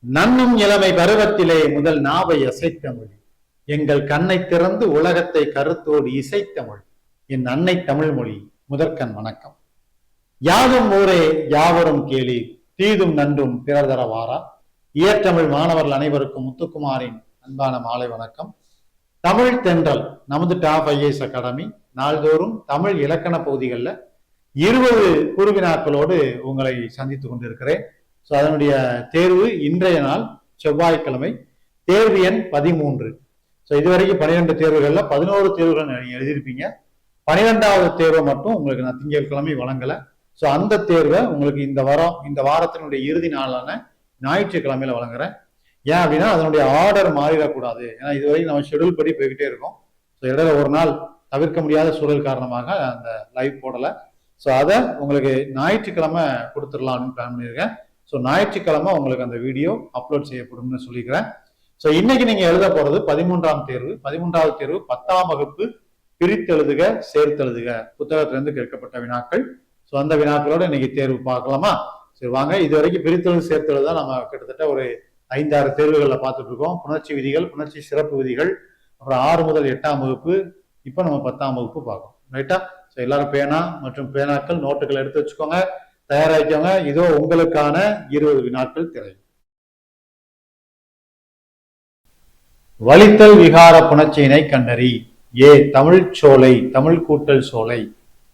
நன்னும் இளமை பருவத்திலே முதல் நாவை அசைத்த மொழி, எங்கள் கண்ணை திறந்து உலகத்தை கருத்தோடு இசைத்த மொழி என் அன்னை தமிழ் மொழி. முதற்கண் வணக்கம். யாதும் ஊரே யாவரும் கேளி, தீதும் நன்றும் பிறர் தர வாரா. இயற்றமிழ் மாணவர்கள் அனைவருக்கும் முத்துக்குமாரின் அன்பான மாலை வணக்கம். தமிழ் தென்றல் நமது டாப் ஐஏஎஸ் அகாடமி நாள்தோறும் தமிழ் இலக்கண பகுதிகளில் 20 குறுவினாக்களோடு உங்களை சந்தித்துக் கொண்டிருக்கிறேன். ஸோ அதனுடைய தேர்வு இன்றைய நாள் செவ்வாய்க்கிழமை, தேர்வு எண் 13. ஸோ இதுவரைக்கும் 12 தேர்வுகளில் 11 தேர்வுகள் நீங்கள் எழுதியிருப்பீங்க. 12வது தேர்வை மட்டும் உங்களுக்கு நான் திங்கட்கிழமை வழங்கலை. ஸோ அந்த தேர்வை உங்களுக்கு இந்த வாரத்தினுடைய இறுதி நாளான ஞாயிற்றுக்கிழமையில வழங்குறேன். ஏன் அப்படின்னா அதனுடைய ஆர்டர் மாறிடக்கூடாது. ஏன்னா இதுவரைக்கும் நம்ம ஷெடியூல் படி போய்கிட்டே இருக்கோம். ஸோ இடையில ஒரு நாள் தவிர்க்க முடியாத சூழல் காரணமாக அந்த லைவ் போடலை. ஸோ அதை உங்களுக்கு ஞாயிற்றுக்கிழமை கொடுத்துடலாம்னு பிளான் பண்ணியிருக்கேன். ஸோ ஞாயிற்றுக்கிழமை உங்களுக்கு அந்த வீடியோ அப்லோட் செய்யப்படும்னு சொல்லிக்கிறேன். ஸோ இன்னைக்கு நீங்க எழுத போறது 13ஆம் தேர்வு. 13வது தேர்வு 10ஆம் வகுப்பு பிரித்தெழுதுக சேர்த்தெழுதுக புத்தகத்திலிருந்து கேட்கப்பட்ட வினாக்கள். ஸோ அந்த வினாக்களோட இன்னைக்கு தேர்வு பார்க்கலாமா? சரி வாங்க. இது வரைக்கும் பிரித்தெழுது சேர்த்தெழுது தான் நம்ம கிட்டத்தட்ட ஒரு 5-6 தேர்வுகளில் பார்த்துட்டு இருக்கோம். புணர்ச்சி விதிகள், புணர்ச்சி சிறப்பு விதிகள், அப்புறம் 6 முதல் 8ஆம் வகுப்பு, இப்போ நம்ம 10ஆம் வகுப்பு பார்க்கணும். ரைட்டா? ஸோ எல்லாரும் பேனா மற்றும் பேனாக்கள் நோட்டுகள் எடுத்து வச்சுக்கோங்க, தயாராகிக்கோங்க. இதோ உங்களுக்கான 20 வினாக்கள் திரை. வழித்தல் விகார புணர்ச்சியினை கண்டறி. ஏ தமிழ் சோலை, தமிழ் கூட்டல் சோலை.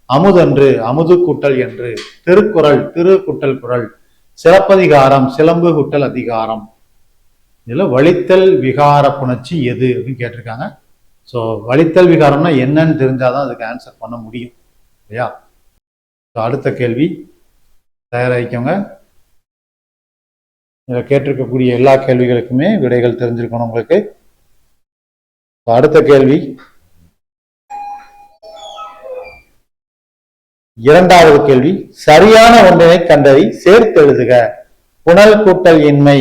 அமுதன்று, அமுது கூட்டல் என்று. திருக்குறள், திரு கூட்டல் குறள். சிலப்பதிகாரம், சிலம்பு கூட்டல் அதிகாரம். இதுல வழித்தல் விகார புணர்ச்சி எது அப்படின்னு கேட்டிருக்காங்க. ஸோ வழித்தல் விகாரம்னா என்னன்னு தெரிஞ்சாதான் அதுக்கு ஆன்சர் பண்ண முடியும் இல்லையா? அடுத்த கேள்வி தயாராகிக்கோங்க. இதில் கேட்டிருக்கக்கூடிய எல்லா கேள்விகளுக்குமே விடைகள் தெரிஞ்சிருக்கணும் உங்களுக்கு. அடுத்த கேள்வி 2வது கேள்வி. சரியான ஒன்றினை கண்டறி சேர்த்தெழுதுக. புனல் கூட்டல் இன்மை,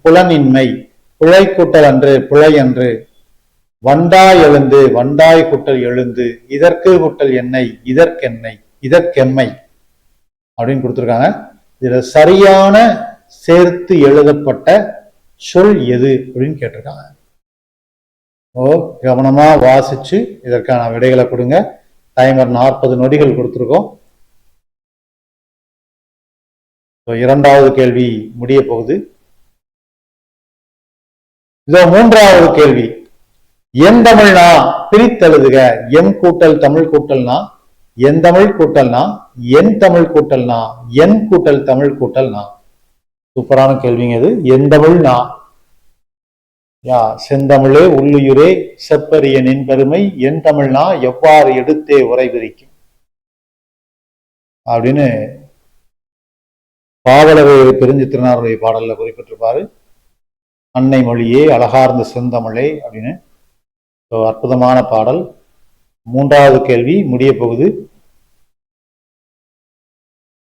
புலனின்மை. புழை கூட்டல் அன்று, புழை அன்று. வண்டாய் எழுந்து, வண்டாய் கூட்டல் எழுந்து. இதற்கு கூட்டல் எண்ணெய், இதற்கெண்ணெய், இதற்கெம்மை அப்படின்னு கொடுத்துருக்காங்க. இதுல சரியான சேர்த்து எழுதப்பட்ட சொல் எது அப்படின்னு கேட்டிருக்காங்க. கவனமா வாசிச்சு இதற்கான விடைகளை கொடுங்க. டைமர் 40 நொடிகள் கொடுத்துருக்கோம். 2வது கேள்வி முடிய போகுது. இதோ 3வது கேள்வி. என் தமிழ்னா பிரித்தெழுதுக. எம் கூட்டல் தமிழ் கூட்டல்னா, என் தமிழ் கூட்டல்னா, என் தமிழ் கூட்டல்னா, என் கூட்டல் தமிழ் கூட்டல்னா. சூப்பரான கேள்விங்க இது. என் தமிழ்னா செந்தமிழே உள்ளுயிரே செப்பரிய நின் பெருமை என் தமிழ்னா எவ்வாறு எடுத்தே உரை விரிக்கும் அப்படின்னு பாவலவை பிரிஞ்சு திருநாருடைய பாடல்ல குறிப்பிட்டிருப்பாரு. அன்னை மொழியே அழகார்ந்த செந்தமிழே அப்படின்னு. அற்புதமான பாடல். 3வது கேள்வி முடிய போகுது.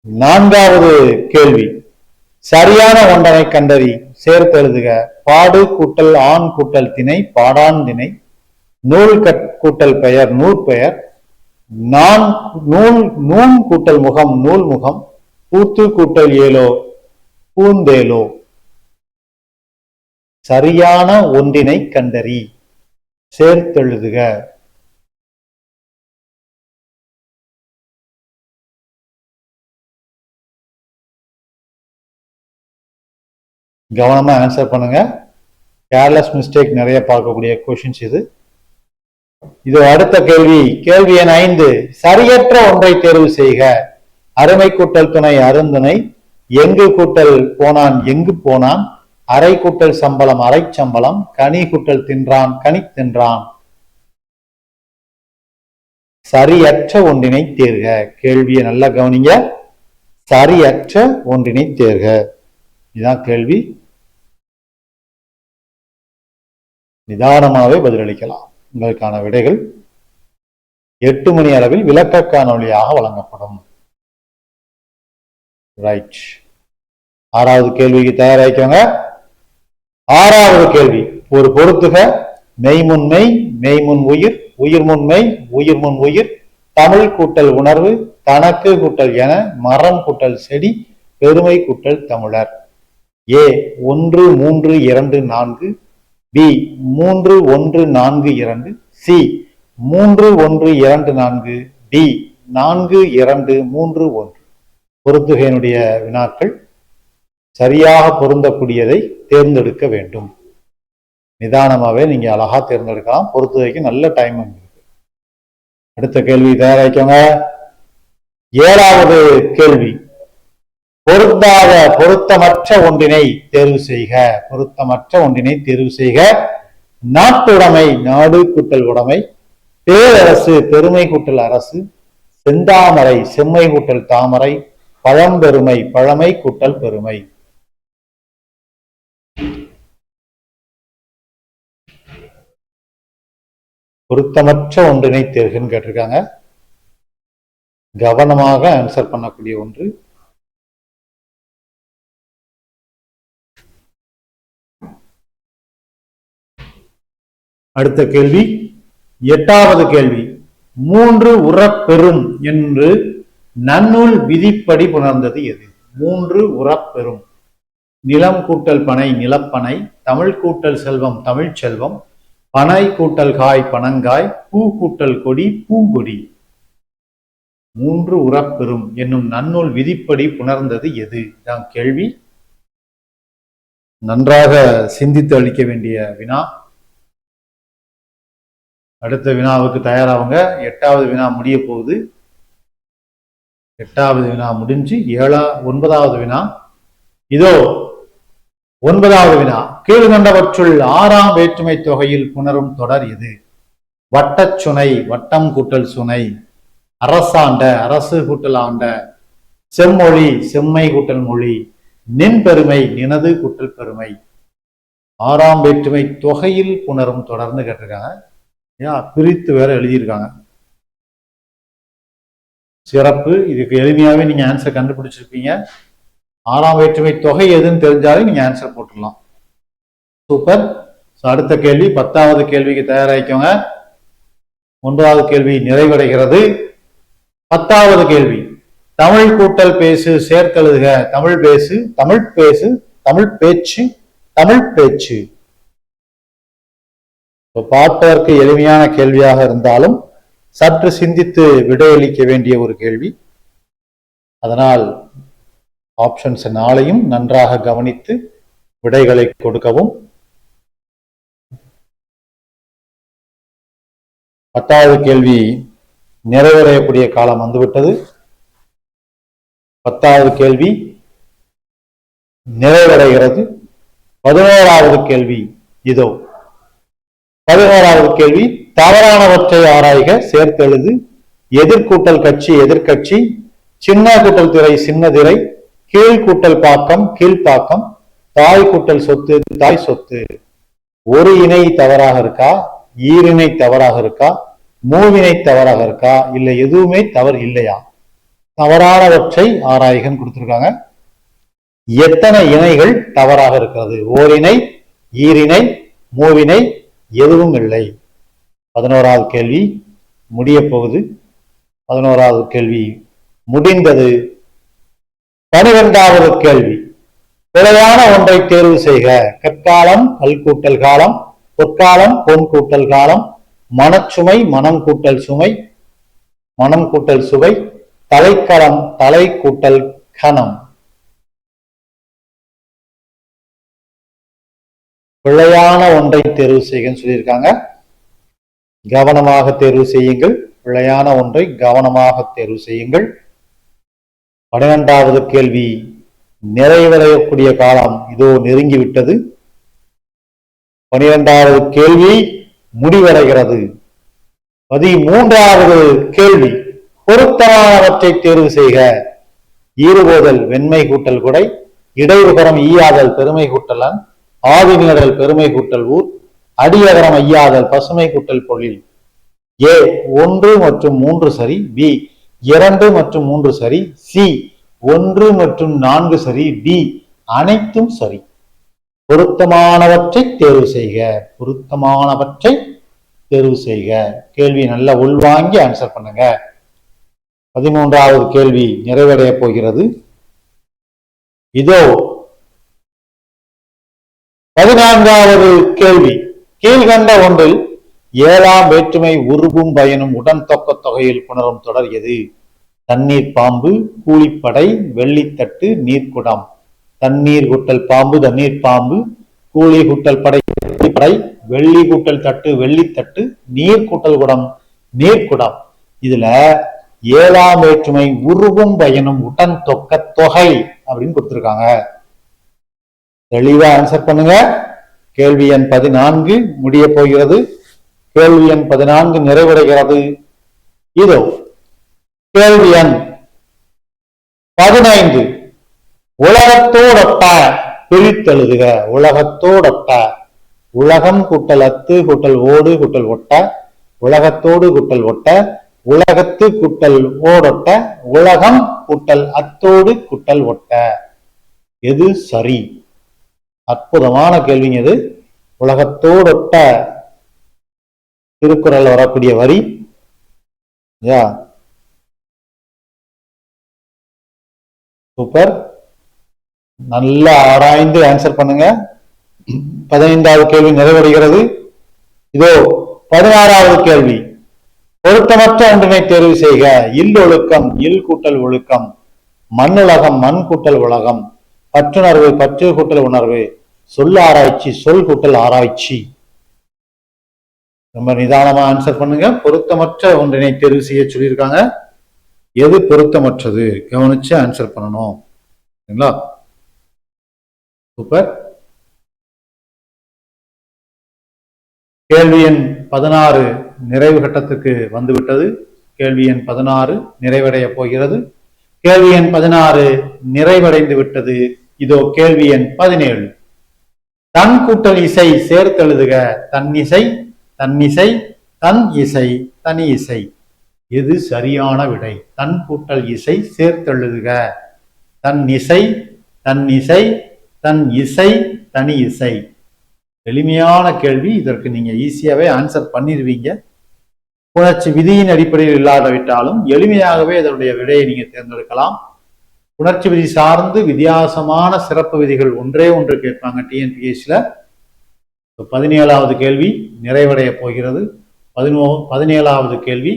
4வது கேள்வி. சரியான ஒன்றனை கண்டறி சேர்த்தெழுதுக. பாடு கூட்டல் ஆண் கூட்டல் திணை, பாடான் திணை. நூல் கூட்டல் பெயர், நூற்பெயர். நூன் கூட்டல் முகம், நூல் முகம். பூத்து கூட்டல் ஏலோ, பூந்தேலோ. சரியான ஒன்றினை கண்டறி சேர்த்தெழுதுக. கவனமா ஆன்சர் பண்ணுங்க. கேர்லெஸ் மிஸ்டேக் நிறைய பார்க்கக்கூடிய கொஸ்டின்ஸ் இது. அடுத்த கேள்வி. கேள்வி எண் 5. சரியற்ற ஒன்றை தேர்வு செய்க. அருமை கூட்டல் துணை, அருந்துணை. எங்கு கூட்டல் போனான், எங்கு போனான். அரை கூட்டல் சம்பளம், அரை சம்பளம். கனி கூட்டல் தின்றான், கனி தின்றான். சரியற்ற ஒன்றினை தேர்க. கேள்வியை நல்லா கவனிங்க. சரியற்ற ஒன்றினை தேர்க. இதுதான் கேள்வி. நிதானமாகவே பதிலளிக்கலாம். உங்களுக்கான விடைகள் 8 மணி அளவில் விளக்க காணொலியாக வழங்கப்படும். ரைட். 6வது கேள்விக்கு தயாராகிக்கோங்க. 6வது கேள்வி. ஒரு பொறுத்துக. மெய்முன்மை, மெய்முன் உயிர், உயிர்முன்மை, உயிர்முன் உயிர். தமிழ் கூட்டல் உணர்வு, கணக்கு கூட்டல் என, மரம் கூட்டல் செடி, பெருமை கூட்டல் தமிழர். ஏ 1 3 2 4, பி 3 1 4 2, சி 3 1 2 4, டி 4 2 3 1. பொருத்துகையினுடைய வினாக்கள் சரியாக பொருந்தக்கூடியதை தேர்ந்தெடுக்க வேண்டும். நிதானமாவே நீங்க அழகா தேர்ந்தெடுக்கலாம். பொருத்துகைக்கு நல்ல டைம் இருக்கு. அடுத்த கேள்வி தயாரிக்கோங்க. 7வது கேள்வி, பொருந்தாத பொருத்தமற்ற ஒன்றினை தேர்வு செய்க. பொருத்தமற்ற ஒன்றினை தேர்வு செய்க. நாட்டுடைமை நாடு கூட்டல் உடைமை, பேரரசு பெருமை கூட்டல் அரசு, செந்தாமரை செம்மை கூட்டல் தாமரை, பழம்பெருமை பழமை கூட்டல் பெருமை. பொருத்தமற்ற ஒன்றினை தேர்வுன்னு கேட்டிருக்காங்க. கவனமாக ஆன்சர் பண்ணக்கூடிய ஒன்று. அடுத்த கேள்வி 8வது கேள்வி, 3 உறப்பெறும் என்று நன்னூல் விதிப்படி புணர்ந்தது எது? 3 உறப்பெறும். நிலம் கூட்டல் பனை நிலப்பனை, தமிழ் கூட்டல் செல்வம் தமிழ் செல்வம், பனை கூட்டல் காய் பனங்காய், பூ கூட்டல் கொடி பூங்கொடி. 3 உறப்பெறும் என்னும் நன்னூல் விதிப்படி புணர்ந்தது எது? இதான் கேள்வி. நன்றாக சிந்தித்து அளிக்க வேண்டிய வினா. அடுத்த வினாவுக்கு தயாராகுங்க. 8வது வினா முடிய போகுது. 8வது வினா முடிஞ்சு 9வது வினா இதோ. 9வது வினா, கீழ்கண்டவற்றுள் 6ஆம் வேற்றுமை தொகையில் புணரும் தொடர் எது? வட்டச்சுனை வட்டம் கூட்டல் சுனை, அரசாண்ட அரசு கூட்டல் ஆண்ட, செம்மொழி செம்மை கூட்டல் மொழி, நின் பெருமை நினது கூட்டல் பெருமை. 6ஆம் வேற்றுமை தொகையில் புணரும் தொடர்ந்து கேட்டிருக்காங்க. பிரித்து வேற எழுதியிருக்காங்க. சிறப்பு. இதுக்கு எளிமையாவே நீங்க ஆன்சர் கண்டுபிடிச்சிருப்பீங்க. 6ஆம் வேற்றுமை தொகை எதுன்னு தெரிஞ்சாலே நீங்க ஆன்சர் போட்டுடலாம். சூப்பர். அடுத்த கேள்வி 10வது கேள்விக்கு தயாராகிக்கோங்க. 9வது கேள்வி நிறைவடைகிறது. 10வது கேள்வி, தமிழ் கூட்டல் பேசு சேர்த்தெழுதுக. தமிழ் பேசு தமிழ் பேசு தமிழ் பேச்சு தமிழ் பேச்சு. பார்ப்பதற்கு எளிமையான கேள்வியாக இருந்தாலும் சற்று சிந்தித்து விடையளிக்க வேண்டிய ஒரு கேள்வி. அதனால் ஆப்ஷன்ஸ் 4ஐயும் நன்றாக கவனித்து விடைகளை கொடுக்கவும். 10வது கேள்வி நிறைவடையக்கூடிய காலம் வந்துவிட்டது. 10வது கேள்வி நிறைவடைகிறது. 11வது கேள்வி இதோ. 11வது கேள்வி, தவறானவற்றை ஆராய்க சேர்த்தெழுது. எதிர்கூட்டல் கட்சி எதிர்கட்சி, சின்ன கூட்டல் திரை சின்ன திரை, கீழ் கூட்டல் பாக்கம் கீழ்ப்பாக்கம், தாய் கூட்டல் சொத்து தாய் சொத்து. ஒரு இணை தவறாக இருக்கா, ஈரிணை தவறாக இருக்கா, மூவினை தவறாக இருக்கா, இல்லை எதுவுமே தவறு இல்லையா? தவறானவற்றை ஆராய்கன்னு கொடுத்திருக்காங்க. எத்தனை இணைகள் தவறாக இருக்கிறது? ஓரிணை, ஈரிணை, மூவினை, எதுவும் இல்லை. 11வது கேள்வி முடிய போகுது. 11வது கேள்வி முடிந்தது. 12வது கேள்வி, பிழையான ஒன்றை தேர்வு செய்க. கற்காலம் கல் கூட்டல் காலம், பொற்காலம் பொன் கூட்டல் காலம், மனச்சுமை மனம் கூட்டல் சுமை மனம் கூட்டல் சுவை, தலைக்களம் தலை கூட்டல் கணம். பிழையான ஒன்றை தேர்வு செய்கன்னு சொல்லியிருக்காங்க. கவனமாக தேர்வு செய்யுங்கள். பிழையான ஒன்றை கவனமாக தேர்வு செய்யுங்கள். 12வது கேள்வி நிறைவடையக்கூடிய காலம் இதோ நெருங்கிவிட்டது. 12வது கேள்வி முடிவடைகிறது. 13வது கேள்வி, பொருத்தமானவற்றை தேர்வு செய்க. ஈறுபோதல் வெண்மை கூட்டல் குடை, இடையுகரம் ஈயாதல் பெருமை கூட்டலன், ஆதிநிழல் பெருமை கூட்டல் ஊர், அடியகரம் ஐயாதல் பசுமை கூட்டல் பொழில். ஏ 1 மற்றும் 3 சரி, பி 2 மற்றும் 3 சரி, சி 1 மற்றும் 4 சரி, டி அனைத்தும் சரி. பொருத்தமானவற்றை தேர்வு செய்க. பொருத்தமானவற்றை தேர்வு செய்க. கேள்வி நல்லா உள்வாங்கி ஆன்சர் பண்ணுங்க. 13வது கேள்வி நிறைவடைய போகிறது. இதோ 14வது கேள்வி. கீழ்கண்ட ஒன்றில் ஏழாம் வேற்றுமை உருவும் பயனும் உடன் தொக்க தொகையில் புணரும் தொடர் எது? தண்ணீர் பாம்பு, கூலிப்படை, வெள்ளித்தட்டு, நீர்க்குடம். தண்ணீர் கூட்டல் பாம்பு தண்ணீர் பாம்பு, கூலி கூட்டல் படை படை, வெள்ளி கூட்டல் தட்டு வெள்ளித்தட்டு, நீர் கூட்டல் குடம் நீர்க்குடம். இதுல ஏழாம் வேற்றுமை உருவும் பயனும் உடன் தொக்க தொகை அப்படின்னு கொடுத்திருக்காங்க. தெளிவா ஆன்சர் பண்ணுங்க. கேள்வி எண் 14 முடிய போகிறது. கேள்வி எண் 14 நிறைவடைகிறது. இதோ கேள்வி எண் 15. உலகத்தோடொட்ட பிரித்தெழுதுக. உலகத்தோடொட்ட. உலகம் கூட்டல் அத்து கூட்டல் ஓடு கூட்டல் ஒட்ட, உலகத்தோடு கூட்டல் ஒட்ட, உலகத்து கூட்டல் ஓடொட்ட, உலகம் கூட்டல் அத்தோடு கூட்டல் ஒட்ட. எது சரி? அற்புதமான கேள்விங்க இது. உலகத்தோடொட்ட திருக்குறள் வரக்கூடிய வரி. சூப்பர். நல்லா ஆராய்ந்து ஆன்சர் பண்ணுங்க. 15வது கேள்வி நிறைவடைகிறது. இதோ 16வது கேள்வி. பொருத்தமற்ற ஒன்றினை தேர்வு செய்க. இல் ஒழுக்கம் இல் கூட்டல் ஒழுக்கம், மண்ணுலகம் மண் கூட்டல் உலகம், பற்றுணர்வு பற்று கூட்டல் உணர்வு, சொல் ஆராய்ச்சி சொல் கூட்டல் ஆராய்ச்சி. ரொம்ப நிதானமா ஆன்சர் பண்ணுங்க. பொருத்தமற்ற ஒன்றினை தேர்வு செய்ய சொல்லியிருக்காங்க. எது பொருத்தமற்றது கவனிச்சு ஆன்சர் பண்ணணும். சரிங்களா? சூப்பர். கேள்வி எண் 16 நிறைவு கட்டத்துக்கு வந்துவிட்டது. கேள்வி எண் 16 நிறைவடைய போகிறது. கேள்வி எண் 16 நிறைவடைந்து விட்டது. இதோ கேள்வி எண் 17. தன் கூட்டல் இசை சேர்த்தெழுதுக. தன்னிசை தன்னிசை தன் இசை தனி இசை. எது சரியான விடை? தன் கூட்டல் இசை சேர்த்தெழுதுக. தன் இசை தன் இசை தன் இசை தனி இசை. எளிமையான கேள்வி. இதற்கு நீங்க ஈஸியாவே ஆன்சர் பண்ணிடுவீங்க. புணர்ச்சி விதியின் அடிப்படையில் இல்லாதவிட்டாலும் எளிமையாகவே இதனுடைய விடையை நீங்க தேர்ந்தெடுக்கலாம். புணர்ச்சி விதி சார்ந்து வித்தியாசமான சிறப்பு விதிகள் ஒன்றே ஒன்று கேட்பாங்க டிஎன்பிஎஸ்சில. 17வது கேள்வி நிறைவடைய போகிறது. 17வது கேள்வி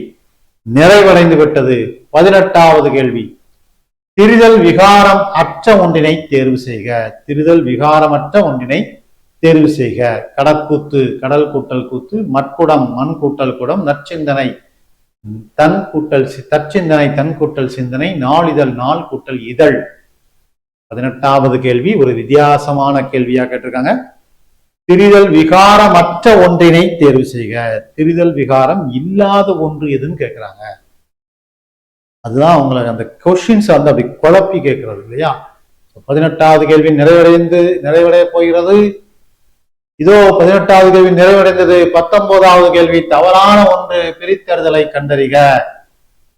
நிறைவடைந்து விட்டது. 18வது கேள்வி. திரிதல் விகாரம் அற்ற ஒன்றினை தேர்வு செய்க. திரிதல் விகாரமற்ற ஒன்றினை தேர்வு செய்க. கடற்கூத்து கடல் கூட்டல் கூத்து, மட்குடம் மண் கூட்டல் குடம், நற்சிந்தனை தன் கூட்டல் தற்சிந்தனை தன் கூட்டல் சிந்தனை, நாளிதழ் நாள் கூட்டல் இதழ். 18வது கேள்வி ஒரு வித்தியாசமான கேள்வியா கேட்டிருக்காங்க. திரிதல் விகாரமற்ற ஒன்றினை தேர்வு செய்க. திரிதல் விகாரம் இல்லாத ஒன்று எதுன்னு கேட்கிறாங்க. அதுதான் உங்களுக்கு அந்த கொஸ்டின்ஸ் வந்து அப்படி குழப்பி கேட்கிறது இல்லையா? 18வது கேள்வி நிறைவடைய போகிறது. இதோ 18வது கேள்வி நிறைவடைந்தது. 19வது கேள்வி. தவறான ஒன்று பிரித்தெறுதலை கண்டறிக.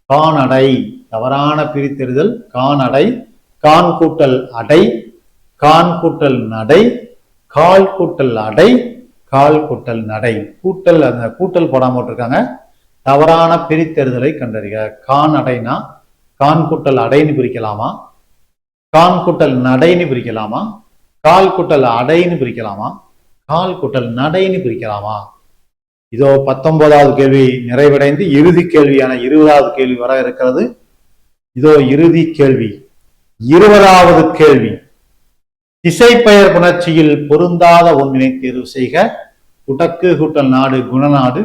காணடை. தவறான பிரித்தெறுதல் காணடை. கான் கூட்டல் அடை, கான் கூட்டல் நடை, கால் கூட்டல் அடை, கால் கூட்டல் நடை. கூட்டல் அந்த கூட்டல் போடாம போட்டிருக்காங்க. தவறான பிரித்தெறுதலை கண்டறிக. கான் அடைனா கான் கூட்டல் அடைன்னு பிரிக்கலாமா? கான் கூட்டல் நடைன்னு பிரிக்கலாமா? கால் கூட்டல் அடைன்னு பிரிக்கலாமா? கால் கூட்டல் நடைன்னு பிரிக்கலாமா? இதோ 19வது கேள்வி நிறைவடைந்து இறுதி கேள்வியான 20வது கேள்வி வர இருக்கிறது. இதோ இறுதி கேள்வி 20வது கேள்வி. திசைப்பெயர் புணர்ச்சியில் பொருந்தாத ஒன்றினை தேர்வு செய்க. குடக்கு கூட்டல் நாடு குணநாடு,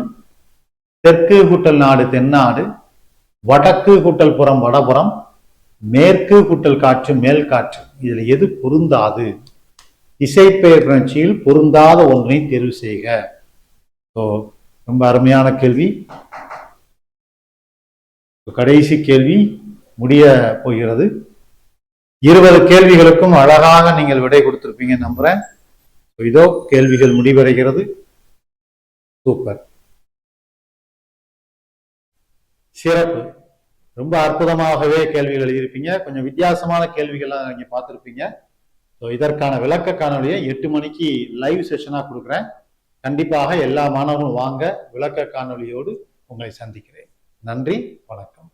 தெற்கு கூட்டல் நாடு தென்னாடு, வடக்கு கூட்டல் புறம் வடபுறம், மேற்கு கூட்டல் காற்று மேல் காற்று. இதுல எது பொருந்தாது? திசைப்பெயர் புணர்ச்சியில் பொருந்தாத ஒன்றை தேர்வு செய்க. ரொம்ப அருமையான கேள்வி. கடைசி கேள்வி முடிய போகிறது. 20 கேள்விகளுக்கும் அழகாக நீங்கள் விடை கொடுத்திருப்பீங்க நம்புறேன். இதோ கேள்விகள் முடிவடைகிறது. சூப்பர், சிறப்பு. ரொம்ப அற்புதமாகவே கேள்விகள் எழுதியிருப்பீங்க. கொஞ்சம் வித்தியாசமான கேள்விகள்லாம் நீங்க பார்த்துருப்பீங்க. இதற்கான விளக்க காணொலியை 8 மணிக்கு லைவ் செஷனா கொடுக்குறேன். கண்டிப்பாக எல்லா மாணவர்களும் வாங்க. விளக்க காணொலியோடு உங்களை சந்திக்கிறேன். நன்றி, வணக்கம்.